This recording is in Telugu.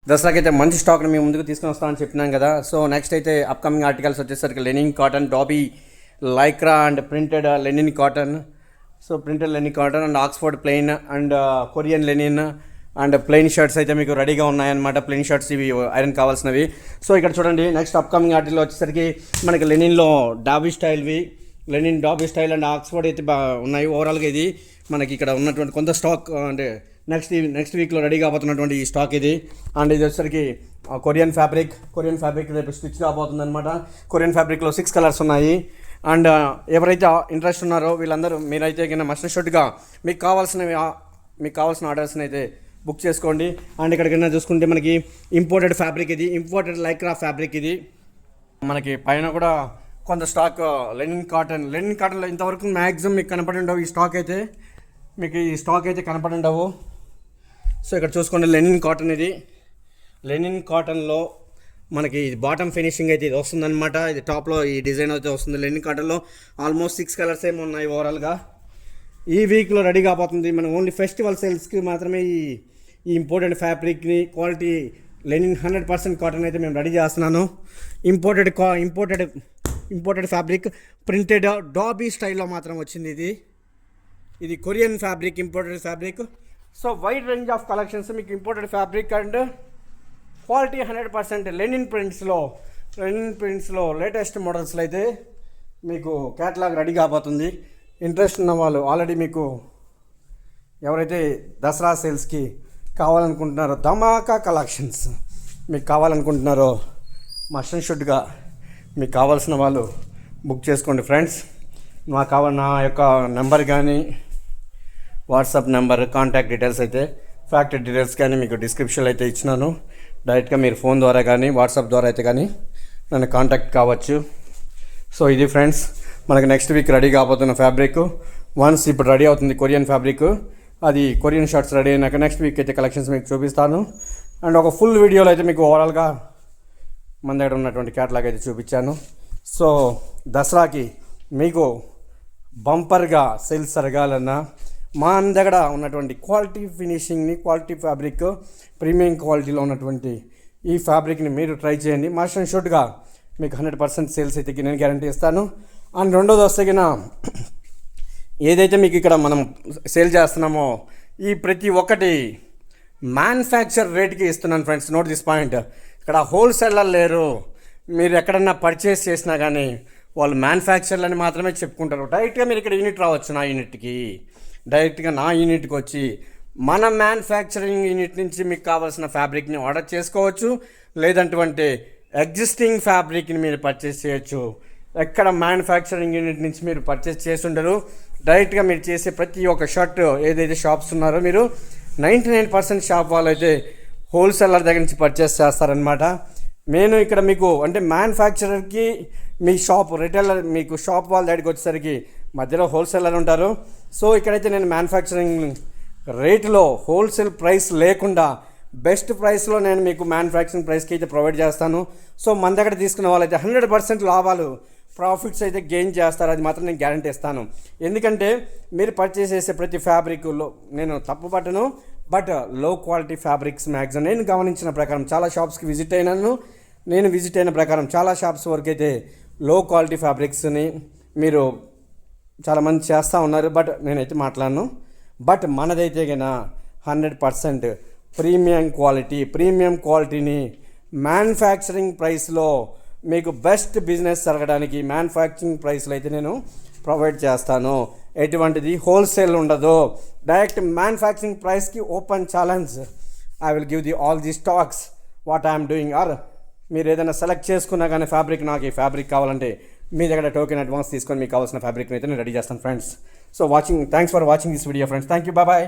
దసరాకి అయితే మంచి స్టాక్ని మేము ముందుకు తీసుకొని వస్తామని చెప్పినాం కదా. సో నెక్స్ట్ అయితే అప్కమింగ్ ఆర్టికల్స్ వచ్చేసరికి linen cotton, dobby, lycra and printed linen cotton. So printed linen cotton and Oxford plain and Korean linen and plain shirts అయితే మీకు రెడీగా ఉన్నాయన్నమాట. ప్లెయిన్ షర్ట్స్ ఇవి ఐరన్ కావాల్సినవి. సో ఇక్కడ చూడండి, నెక్స్ట్ అప్కమింగ్ ఆర్టికల్ వచ్చేసరికి మనకి లెనిన్లో డాబీ స్టైల్వి, linen dobby style and Oxford అయితే ఉన్నాయి. ఓవరాల్గా ఇది మనకి ఇక్కడ ఉన్నటువంటి కొంత స్టాక్ అంటే నెక్స్ట్ వీక్లో రెడీ కాబోతున్నటువంటి ఈ స్టాక్ ఇది. అండ్ ఇది వచ్చేసరికి కొరియన్ ఫ్యాబ్రిక్ రేపు స్టిచ్ కాబోతుంది అనమాట. కొరియన్ ఫ్యాబ్రిక్లో 6 కలర్స్ ఉన్నాయి. అండ్ ఎవరైతే ఇంట్రెస్ట్ ఉన్నారో వీళ్ళందరూ మీరైతే కింద మస్ట్ షర్ట్గా మీకు కావాల్సిన ఆర్డర్స్ని అయితే బుక్ చేసుకోండి. అండ్ ఇక్కడ కింద చూసుకుంటే మనకి ఇంపోర్టెడ్ ఫ్యాబ్రిక్ ఇది, ఇంపోర్టెడ్ లైక్రా ఫ్యాబ్రిక్ ఇది. మనకి పైన కూడా కొంత స్టాక్ లెనిన్ కాటన్లో ఇంతవరకు మ్యాక్సిమం మీకు కనపడి ఉండవు. ఈ స్టాక్ అయితే కనపడి ఉండవు. సో ఇక్కడ చూసుకోండి, లెనిన్ కాటన్ ఇది. లెనిన్ కాటన్లో మనకి బాటమ్ ఫినిషింగ్ అయితే ఇది వస్తుందన్నమాట. ఇది టాప్లో ఈ డిజైన్ అయితే వస్తుంది. లెనిన్ కాటన్లో ఆల్మోస్ట్ 6 కలర్స్ ఏమి ఉన్నాయి ఓవరాల్గా. ఈ వీక్లో రెడీ కాబోతుంది. మనం ఓన్లీ ఫెస్టివల్ సేల్స్కి మాత్రమే ఈ ఇంపోర్టెడ్ ఫ్యాబ్రిక్ని క్వాలిటీ లెనిన్ 100% కాటన్ అయితే మేము రెడీ చేస్తున్నాను. ఇంపోర్టెడ్ ఫ్యాబ్రిక్ ప్రింటెడ్ డాబీ స్టైల్లో మాత్రం వచ్చింది. ఇది Korean fabric, imported fabric. So wide range of collections మీకు imported fabric and quality 100% linen ప్రింట్స్లో లేటెస్ట్ మోడల్స్లో అయితే మీకు క్యాటలాగ్ రెడీ కాబోతుంది. ఇంట్రెస్ట్ ఉన్న వాళ్ళు ఆల్రెడీ మీకు ఎవరైతే దసరా సేల్స్కి కావాలనుకుంటున్నారో, ధమాకా కలెక్షన్స్ మీకు కావాలనుకుంటున్నారో మస్ట్ షుడ్గా మీకు కావాల్సిన వాళ్ళు బుక్ చేసుకోండి ఫ్రెండ్స్. నా యొక్క నెంబర్ కానీ వాట్సాప్ నెంబర్, కాంటాక్ట్ డీటెయిల్స్ అయితే ఫ్యాక్టరీ డీటెయిల్స్ కానీ మీకు డిస్క్రిప్షన్లో అయితే ఇచ్చినాను. డైరెక్ట్గా మీరు ఫోన్ ద్వారా కానీ వాట్సాప్ ద్వారా అయితే కానీ నన్ను కాంటాక్ట్ కావచ్చు. సో ఇది ఫ్రెండ్స్ మనకి నెక్స్ట్ వీక్ రెడీ కాబోతున్న ఫ్యాబ్రిక్. వన్స్ ఇప్పుడు రెడీ అవుతుంది కొరియన్ ఫ్యాబ్రిక్, అది కొరియన్ షర్ట్స్ రెడీ అయినాక నెక్స్ట్ వీక్ అయితే కలెక్షన్స్ మీకు చూపిస్తాను. అండ్ ఒక ఫుల్ వీడియోలో అయితే మీకు ఓవరాల్గా మన దగ్గర ఉన్నటువంటి క్యాటలాగ్ అయితే చూపించాను. సో దసరాకి మీకు బంపర్గా సేల్స్ జరగాలన్నా మా దగ్గర ఉన్నటువంటి క్వాలిటీ ఫినిషింగ్ని, క్వాలిటీ ఫ్యాబ్రిక్, ప్రీమియం క్వాలిటీలో ఉన్నటువంటి ఈ ఫ్యాబ్రిక్ని మీరు ట్రై చేయండి. మస్ట్ అండ్ షుడ్గా మీకు 100% సేల్స్ అయితే నేను గ్యారంటీ ఇస్తాను. అండ్ రెండోది వస్తే ఏదైతే మీకు ఇక్కడ మనం సేల్ చేస్తున్నామో ఈ ప్రతి ఒక్కటి మ్యానుఫ్యాక్చర్ రేట్కి ఇస్తున్నాను ఫ్రెండ్స్. Note this point. ఇక్కడ హోల్సేలర్ లేరు. మీరు ఎక్కడన్నా పర్చేస్ చేసినా కానీ వాళ్ళు మ్యానుఫ్యాక్చర్లని మాత్రమే చెప్పుకుంటారు. డైరెక్ట్గా మీరు ఇక్కడ యూనిట్ రావచ్చు, డైరెక్ట్గా నా యూనిట్కి వచ్చి మన మ్యానుఫ్యాక్చరింగ్ యూనిట్ నుంచి మీకు కావాల్సిన ఫ్యాబ్రిక్ని ఆర్డర్ చేసుకోవచ్చు. లేదంటే ఎగ్జిస్టింగ్ ఫ్యాబ్రిక్ని మీరు పర్చేస్ చేయొచ్చు. ఎక్కడ మ్యానుఫ్యాక్చరింగ్ యూనిట్ నుంచి మీరు పర్చేస్ చేసి ఉండరు. డైరెక్ట్గా మీరు చేసే ప్రతి ఒక్క షర్ట్ ఏదైతే షాప్స్ ఉన్నారో మీరు 99% షాప్ వాళ్ళు అయితే హోల్సేలర్ దగ్గర నుంచి పర్చేస్ చేస్తారనమాట. నేను ఇక్కడ మీకు అంటే మ్యానుఫ్యాక్చరర్కి మీ షాప్ రిటైలర్ మీకు షాప్ వాళ్ళ దగ్గరికి వచ్చేసరికి మధ్యలో హోల్సేలర్ ఉంటారు. సో ఇక్కడైతే నేను మ్యానుఫ్యాక్చరింగ్ రేట్లో హోల్సేల్ ప్రైస్ లేకుండా బెస్ట్ ప్రైస్లో నేను మీకు మ్యానుఫ్యాక్చరింగ్ ప్రైస్కి అయితే ప్రొవైడ్ చేస్తాను. సో మన దగ్గర తీసుకున్న వాళ్ళైతే 100% లాభాలు, ప్రాఫిట్స్ అయితే గెయిన్ చేస్తారు. అది మాత్రం నేను గ్యారంటీ ఇస్తాను. ఎందుకంటే మీరు పర్చేస్ చేసే ప్రతి ఫ్యాబ్రిక్లో నేను తప్పు పట్టను, బట్ లో క్వాలిటీ ఫ్యాబ్రిక్స్ మ్యాక్సిమం నేను గమనించిన ప్రకారం చాలా షాప్స్కి విజిట్ అయిన ప్రకారం చాలా షాప్స్ వరకు అయితే లో క్వాలిటీ ఫ్యాబ్రిక్స్ని మీరు చాలామంది చేస్తూ ఉన్నారు. బట్ నేనైతే మాట్లాడను. బట్ మనదైతే కన్నా 100% ప్రీమియం క్వాలిటీని మ్యానుఫ్యాక్చరింగ్ ప్రైస్లో మీకు బెస్ట్ బిజినెస్ జరగడానికి మ్యానుఫ్యాక్చరింగ్ ప్రైస్లో అయితే నేను ప్రొవైడ్ చేస్తాను. ఎటువంటిది హోల్సేల్ ఉండదు. డైరెక్ట్ మ్యానుఫ్యాక్చరింగ్ ప్రైస్కి open challenge. I will give all the stocks what I'm doing. Or మీరు ఏదైనా సెలెక్ట్ చేసుకున్నా కానీ ఫ్యాబ్రిక్, నాకు ఈ ఫ్యాబ్రిక్ కావాలంటే మీ దగ్గర టోకెన్ అడ్వాన్స్ తీసుకొని మీకు కావాల్సిన ఫ్యాబ్రిక్ని అయితే నేను రెడీ చేస్తాను friends. So thanks for watching this video friends. Thank you, bye.